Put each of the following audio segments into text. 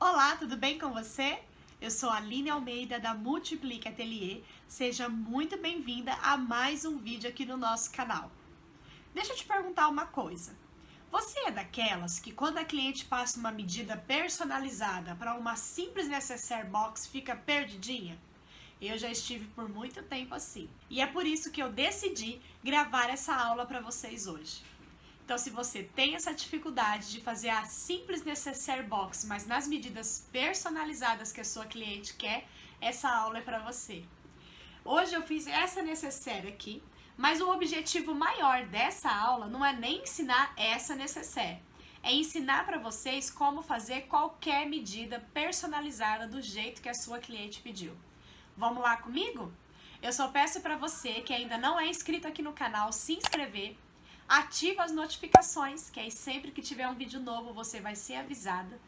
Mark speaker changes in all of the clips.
Speaker 1: Olá, tudo bem com você? Eu sou a Aline Almeida da Multiplique Ateliê. Seja muito bem-vinda a mais um vídeo aqui no nosso canal. Deixa eu te perguntar uma coisa. Você é daquelas que quando a cliente passa uma medida personalizada para uma simples necessaire box fica perdidinha? Eu já estive por muito tempo assim. E é por isso que eu decidi gravar essa aula para vocês hoje. Então, se você tem essa dificuldade de fazer a simples necessaire box, mas nas medidas personalizadas que a sua cliente quer, essa aula é para você. Hoje eu fiz essa necessaire aqui, mas o objetivo maior dessa aula não é nem ensinar essa necessaire, é ensinar para vocês como fazer qualquer medida personalizada do jeito que a sua cliente pediu. Vamos lá comigo? Eu só peço para você que ainda não é inscrito aqui no canal, se inscrever. Ativa as notificações, que aí sempre que tiver um vídeo novo você vai ser avisada.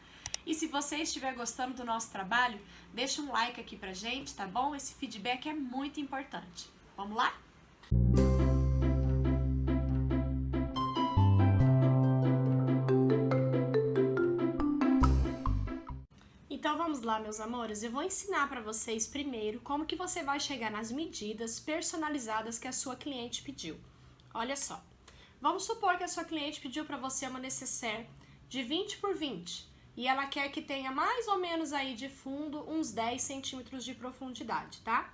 Speaker 1: E se você estiver gostando do nosso trabalho, deixa um like aqui pra gente, tá bom? Esse feedback é muito importante. Vamos lá? Então vamos lá, meus amores. Eu vou ensinar para vocês primeiro como que você vai chegar nas medidas personalizadas que a sua cliente pediu. Olha só. Vamos supor que a sua cliente pediu para você uma necessaire de 20 por 20 e ela quer que tenha mais ou menos aí de fundo uns 10 centímetros de profundidade, tá?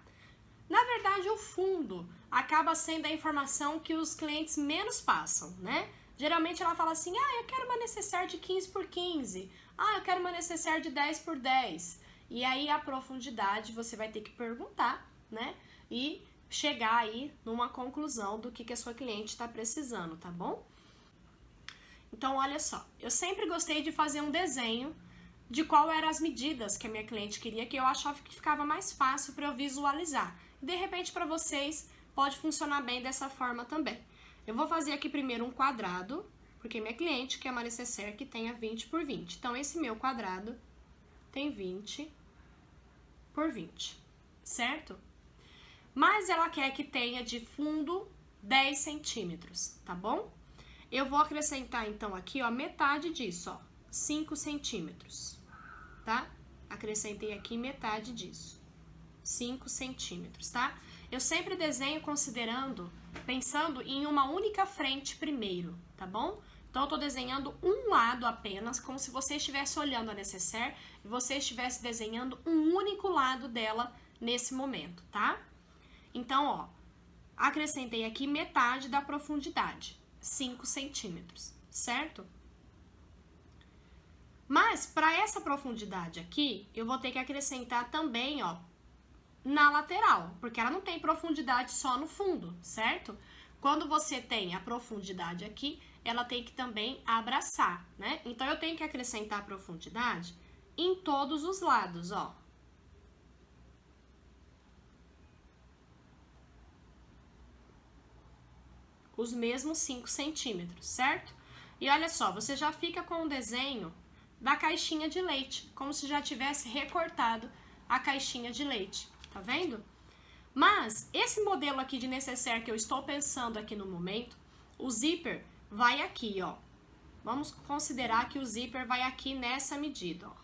Speaker 1: Na verdade, o fundo acaba sendo a informação que os clientes menos passam, né? Geralmente ela fala assim, eu quero uma necessaire de 15 por 15, eu quero uma necessaire de 10 por 10. E aí a profundidade você vai ter que perguntar, né? E chegar aí numa conclusão do que a sua cliente está precisando, tá bom? Então, olha só, eu sempre gostei de fazer um desenho de qual eram as medidas que a minha cliente queria, que eu achava que ficava mais fácil para eu visualizar. De repente, para vocês, pode funcionar bem dessa forma também. Eu vou fazer aqui primeiro um quadrado, porque minha cliente quer uma necessaire que tenha 20 por 20. Então, esse meu quadrado tem 20 por 20, certo? Mas ela quer que tenha de fundo 10 centímetros, tá bom? Eu vou acrescentar, então, aqui, ó, metade disso, ó, 5 centímetros, tá? Acrescentei aqui metade disso, 5 centímetros, tá? Eu sempre desenho pensando em uma única frente primeiro, tá bom? Então, eu tô desenhando um lado apenas, como se você estivesse olhando a necessaire e você estivesse desenhando um único lado dela nesse momento, tá? Então, ó, acrescentei aqui metade da profundidade, 5 centímetros, certo? Mas, para essa profundidade aqui, eu vou ter que acrescentar também, ó, na lateral, porque ela não tem profundidade só no fundo, certo? Quando você tem a profundidade aqui, ela tem que também abraçar, né? Então, eu tenho que acrescentar a profundidade em todos os lados, ó. Os mesmos 5 centímetros, certo? E olha só, você já fica com o desenho da caixinha de leite, como se já tivesse recortado a caixinha de leite, tá vendo? Mas esse modelo aqui de necessaire que eu estou pensando aqui no momento, o zíper vai aqui, ó. Vamos considerar que o zíper vai aqui nessa medida, ó.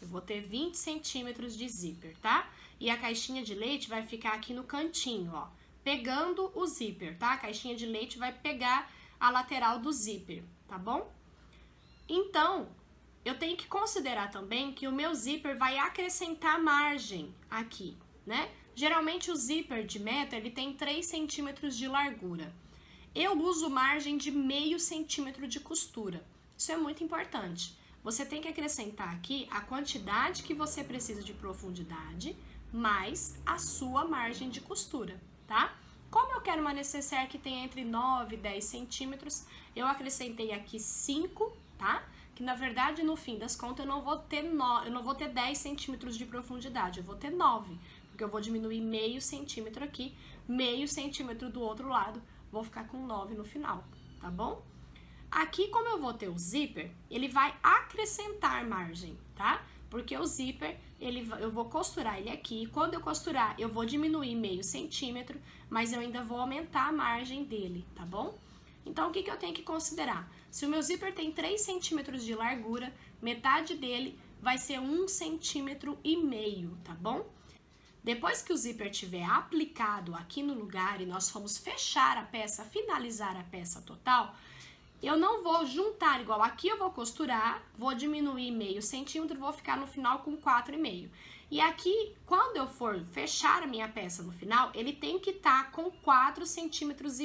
Speaker 1: Eu vou ter 20 centímetros de zíper, tá? E a caixinha de leite vai ficar aqui no cantinho, ó, pegando o zíper, tá? A caixinha de leite vai pegar a lateral do zíper, tá bom? Então, eu tenho que considerar também que o meu zíper vai acrescentar margem aqui, né? Geralmente o zíper de meta, ele tem 3 centímetros de largura. Eu uso margem de meio centímetro de costura. Isso é muito importante. Você tem que acrescentar aqui a quantidade que você precisa de profundidade, mais a sua margem de costura, tá? Como eu quero uma necessaire que tenha entre 9 e 10 centímetros, eu acrescentei aqui 5, tá? Que na verdade, no fim das contas, eu não vou ter 10 centímetros de profundidade, eu vou ter 9, porque eu vou diminuir meio centímetro aqui, meio centímetro do outro lado, vou ficar com 9 no final, tá bom? Aqui, como eu vou ter o zíper, ele vai acrescentar margem, tá? Porque o zíper, eu vou costurar ele aqui, e quando eu costurar, eu vou diminuir meio centímetro, mas eu ainda vou aumentar a margem dele, tá bom? Então, o que eu tenho que considerar? Se o meu zíper tem 3 centímetros de largura, metade dele vai ser 1,5 centímetros, tá bom? Depois que o zíper estiver aplicado aqui no lugar e nós formos fechar a peça, finalizar a peça total, eu não vou juntar igual aqui, eu vou costurar, vou diminuir 0,5 centímetro, vou ficar no final com 4,5. E aqui, quando eu for fechar a minha peça no final, ele tem que estar com 4,5 centímetros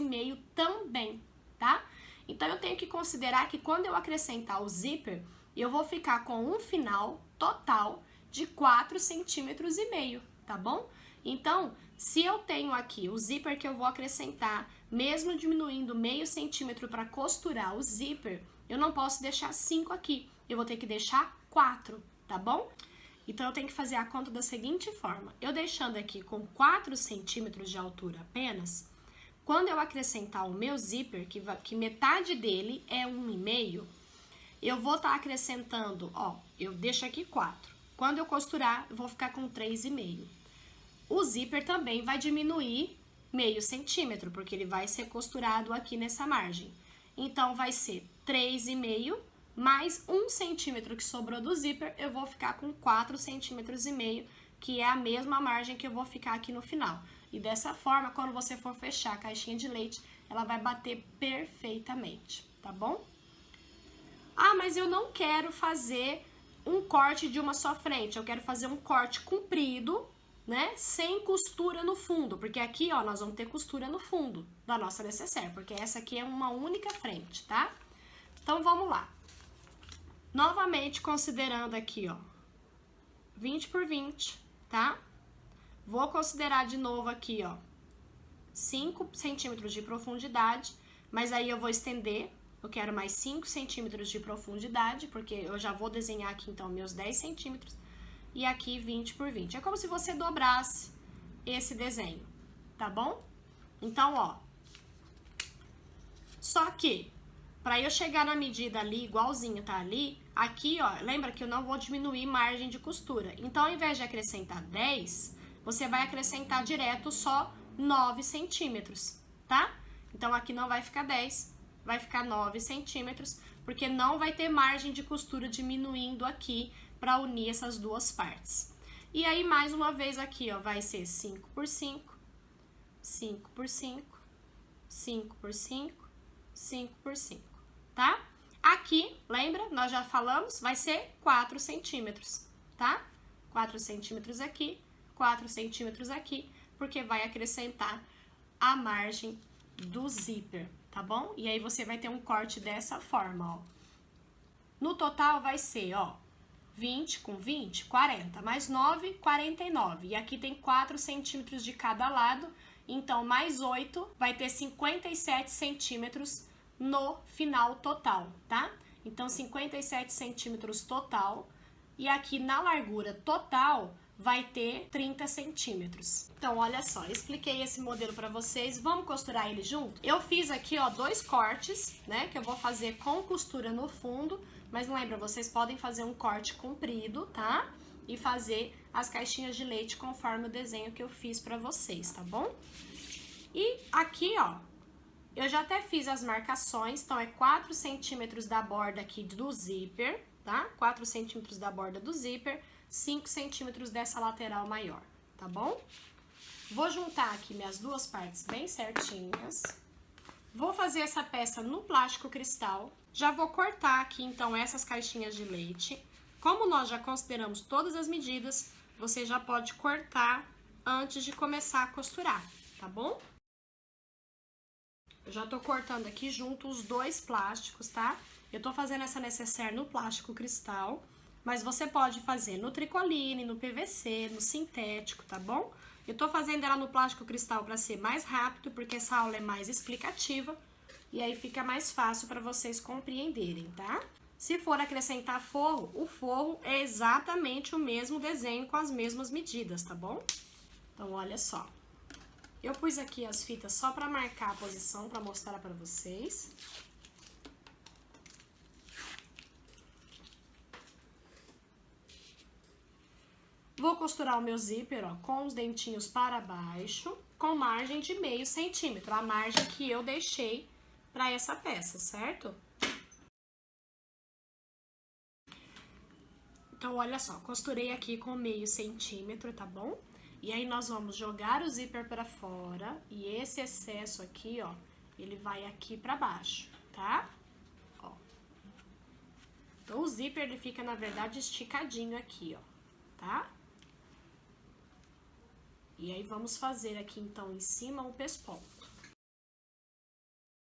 Speaker 1: também, tá? Então, eu tenho que considerar que quando eu acrescentar o zíper, eu vou ficar com um final total de 4,5 centímetros, tá bom? Então, se eu tenho aqui o zíper que eu vou acrescentar, mesmo diminuindo 0,5 centímetro para costurar o zíper, eu não posso deixar 5 aqui, eu vou ter que deixar 4, tá bom? Então, eu tenho que fazer a conta da seguinte forma, eu deixando aqui com 4 centímetros de altura apenas, quando eu acrescentar o meu zíper, que metade dele é 1,5, eu vou estar acrescentando, ó, eu deixo aqui 4. Quando eu costurar, eu vou ficar com 3,5. O zíper também vai diminuir 0,5 centímetro, porque ele vai ser costurado aqui nessa margem. Então, vai ser 3,5 mais 1 centímetro que sobrou do zíper, eu vou ficar com 4,5 centímetros, que é a mesma margem que eu vou ficar aqui no final. E dessa forma, quando você for fechar a caixinha de leite, ela vai bater perfeitamente, tá bom? Ah, mas eu não quero fazer um corte de uma só frente, eu quero fazer um corte comprido, né, sem costura no fundo, porque aqui, ó, nós vamos ter costura no fundo da nossa necessaire, porque essa aqui é uma única frente, tá? Então, vamos lá. Novamente, considerando aqui, ó, 20 por 20, tá? Vou considerar de novo aqui, ó, 5 centímetros de profundidade, mas aí eu vou estender, eu quero mais 5 centímetros de profundidade, porque eu já vou desenhar aqui, então, meus 10 centímetros, e aqui 20 por 20. É como se você dobrasse esse desenho, tá bom? Então, ó, só que, para eu chegar na medida ali, igualzinho tá ali, aqui, ó, lembra que eu não vou diminuir margem de costura. Então, ao invés de acrescentar 10, você vai acrescentar direto só 9 centímetros, tá? Então, aqui não vai ficar 10, vai ficar 9 centímetros, porque não vai ter margem de costura diminuindo aqui para unir essas duas partes. E aí, mais uma vez aqui, ó, vai ser 5 por 5, 5 por 5, 5 por 5, 5 por 5, tá? Aqui, lembra? Nós já falamos, vai ser 4 centímetros, tá? 4 centímetros aqui, 4 centímetros aqui, porque vai acrescentar a margem do zíper, tá bom? E aí, você vai ter um corte dessa forma, ó. No total, vai ser, ó, 20 com 20, 40, mais 9, 49. E aqui tem 4 centímetros de cada lado, então mais 8 vai ter 57 centímetros no final total, tá? Então, 57 centímetros total. E aqui na largura total vai ter 30 centímetros. Então, olha só, eu expliquei esse modelo para vocês. Vamos costurar ele junto? Eu fiz aqui, ó, 2 cortes, né? Que eu vou fazer com costura no fundo. Mas lembra, vocês podem fazer um corte comprido, tá? E fazer as caixinhas de leite conforme o desenho que eu fiz pra vocês, tá bom? E aqui, ó, eu já até fiz as marcações, então é 4 centímetros da borda aqui do zíper, tá? 4 centímetros da borda do zíper, 5 centímetros dessa lateral maior, tá bom? Vou juntar aqui minhas duas partes bem certinhas. Vou fazer essa peça no plástico cristal. Já vou cortar aqui, então, essas caixinhas de leite. Como nós já consideramos todas as medidas, você já pode cortar antes de começar a costurar, tá bom? Eu já tô cortando aqui junto os 2 plásticos, tá? Eu tô fazendo essa necessaire no plástico cristal, mas você pode fazer no tricoline, no PVC, no sintético, tá bom? Eu tô fazendo ela no plástico cristal para ser mais rápido, porque essa aula é mais explicativa. E aí fica mais fácil para vocês compreenderem, tá? Se for acrescentar forro, o forro é exatamente o mesmo desenho com as mesmas medidas, tá bom? Então, olha só. Eu pus aqui as fitas só para marcar a posição, para mostrar para vocês. Vou costurar o meu zíper, ó, com os dentinhos para baixo, com margem de 0,5 centímetro, a margem que eu deixei para essa peça, certo? Então, olha só, costurei aqui com meio centímetro, tá bom? E aí, nós vamos jogar o zíper pra fora e esse excesso aqui, ó, ele vai aqui pra baixo, tá? Ó. Então, o zíper, ele fica, na verdade, esticadinho aqui, ó, tá? E aí, vamos fazer aqui, então, em cima o pesponto.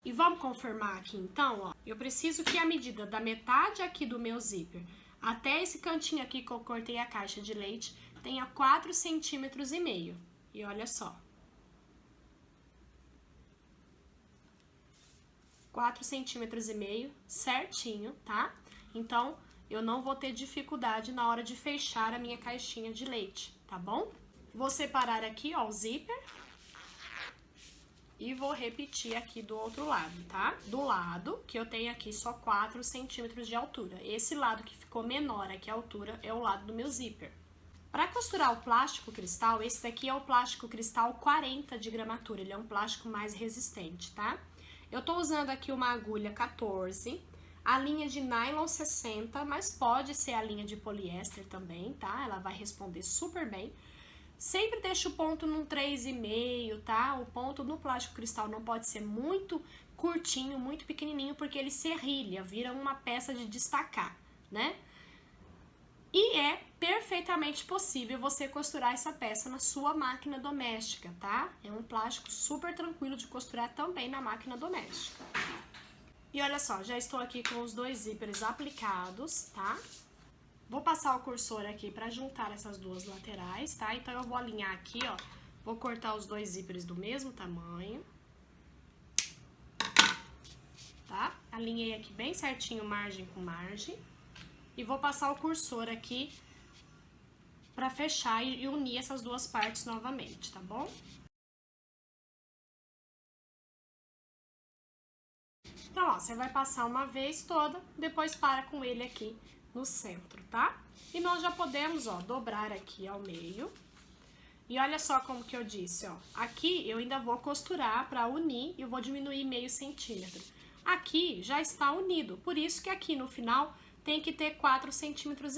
Speaker 1: E vamos confirmar aqui, então, ó. Eu preciso que a medida da metade aqui do meu zíper até esse cantinho aqui que eu cortei a caixa de leite tenha 4,5 centímetros. E olha só. 4,5 centímetros, certinho, tá? Então, eu não vou ter dificuldade na hora de fechar a minha caixinha de leite, tá bom? Vou separar aqui, ó, o zíper. E vou repetir aqui do outro lado, tá? Do lado, que eu tenho aqui só 4 centímetros de altura. Esse lado que ficou menor aqui a altura é o lado do meu zíper. Para costurar o plástico cristal, esse daqui é o plástico cristal 40 de gramatura. Ele é um plástico mais resistente, tá? Eu tô usando aqui uma agulha 14, a linha de nylon 60, mas pode ser a linha de poliéster também, tá? Ela vai responder super bem. Sempre deixa o ponto num 3,5, tá? O ponto no plástico cristal não pode ser muito curtinho, muito pequenininho, porque ele serrilha, vira uma peça de destacar, né? E é perfeitamente possível você costurar essa peça na sua máquina doméstica, tá? É um plástico super tranquilo de costurar também na máquina doméstica. E olha só, já estou aqui com os dois zíperes aplicados, tá? Vou passar o cursor aqui para juntar essas duas laterais, tá? Então, eu vou alinhar aqui, ó. Vou cortar os dois zíperes do mesmo tamanho. Tá? Alinhei aqui bem certinho, margem com margem. E vou passar o cursor aqui para fechar e unir essas duas partes novamente, tá bom? Então, ó, você vai passar uma vez toda, depois para com ele aqui no centro, tá? E nós já podemos, ó, dobrar aqui ao meio. E olha só como que eu disse, ó. Aqui eu ainda vou costurar para unir e eu vou diminuir meio centímetro. Aqui já está unido, por isso que aqui no final tem que ter 4,5 centímetros,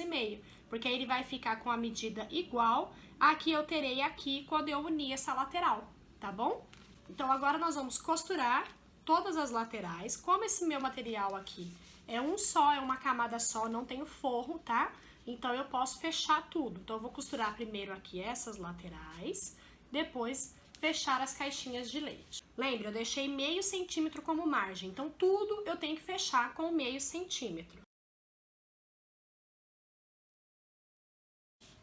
Speaker 1: porque aí ele vai ficar com a medida igual a que eu terei aqui quando eu unir essa lateral, tá bom? Então agora nós vamos costurar todas as laterais. Como esse meu material aqui é um só, é uma camada só, não tem o forro, tá? Então, eu posso fechar tudo. Então, eu vou costurar primeiro aqui essas laterais, depois fechar as caixinhas de leite. Lembra, eu deixei meio centímetro como margem, então tudo eu tenho que fechar com meio centímetro.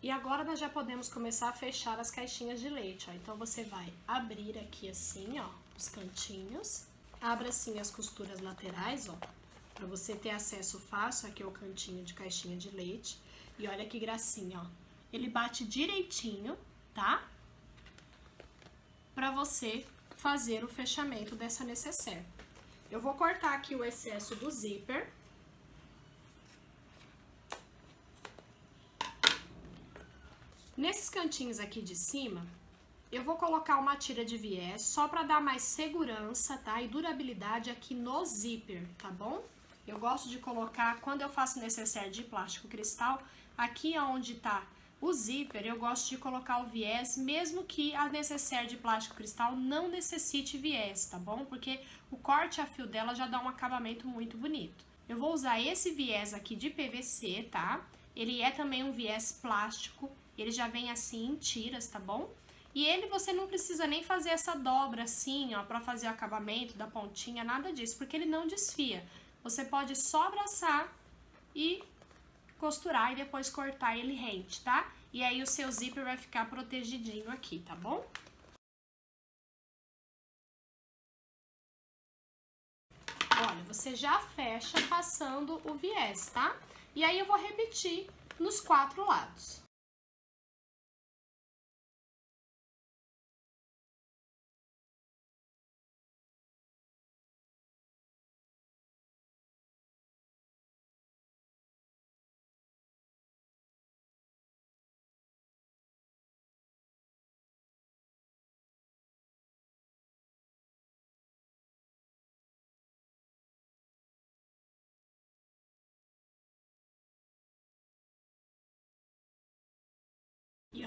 Speaker 1: E agora nós já podemos começar a fechar as caixinhas de leite, ó. Então, você vai abrir aqui assim, ó, os cantinhos. Abra assim as costuras laterais, ó, para você ter acesso fácil aqui ao cantinho de caixinha de leite. E olha que gracinha, ó. Ele bate direitinho, tá? Pra você fazer o fechamento dessa necessaire. Eu vou cortar aqui o excesso do zíper. Nesses cantinhos aqui de cima, eu vou colocar uma tira de viés só pra dar mais segurança, tá? E durabilidade aqui no zíper, tá bom? Eu gosto de colocar, quando eu faço necessaire de plástico cristal, aqui onde tá o zíper, eu gosto de colocar o viés, mesmo que a necessaire de plástico cristal não necessite viés, tá bom? Porque o corte a fio dela já dá um acabamento muito bonito. Eu vou usar esse viés aqui de PVC, tá? Ele é também um viés plástico, ele já vem assim em tiras, tá bom? E ele você não precisa nem fazer essa dobra assim, ó, pra fazer o acabamento da pontinha, nada disso, porque ele não desfia. Você pode só abraçar e costurar e depois cortar ele rente, tá? E aí o seu zíper vai ficar protegidinho aqui, tá bom? Olha, você já fecha passando o viés, tá? E aí eu vou repetir nos 4 lados.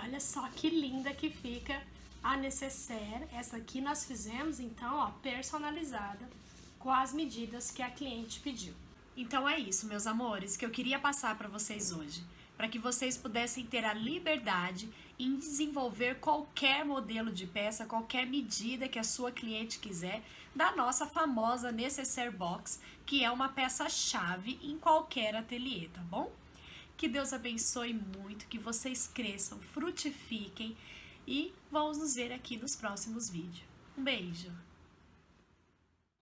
Speaker 1: olha só que linda que fica a necessaire. Essa aqui nós fizemos, então, ó, personalizada, com as medidas que a cliente pediu. Então é isso, meus amores, que eu queria passar para vocês hoje, para que vocês pudessem ter a liberdade em desenvolver qualquer modelo de peça, qualquer medida que a sua cliente quiser, da nossa famosa Necessaire Box, que é uma peça-chave em qualquer ateliê, tá bom? Que Deus abençoe muito, que vocês cresçam, frutifiquem e vamos nos ver aqui nos próximos vídeos. Um beijo!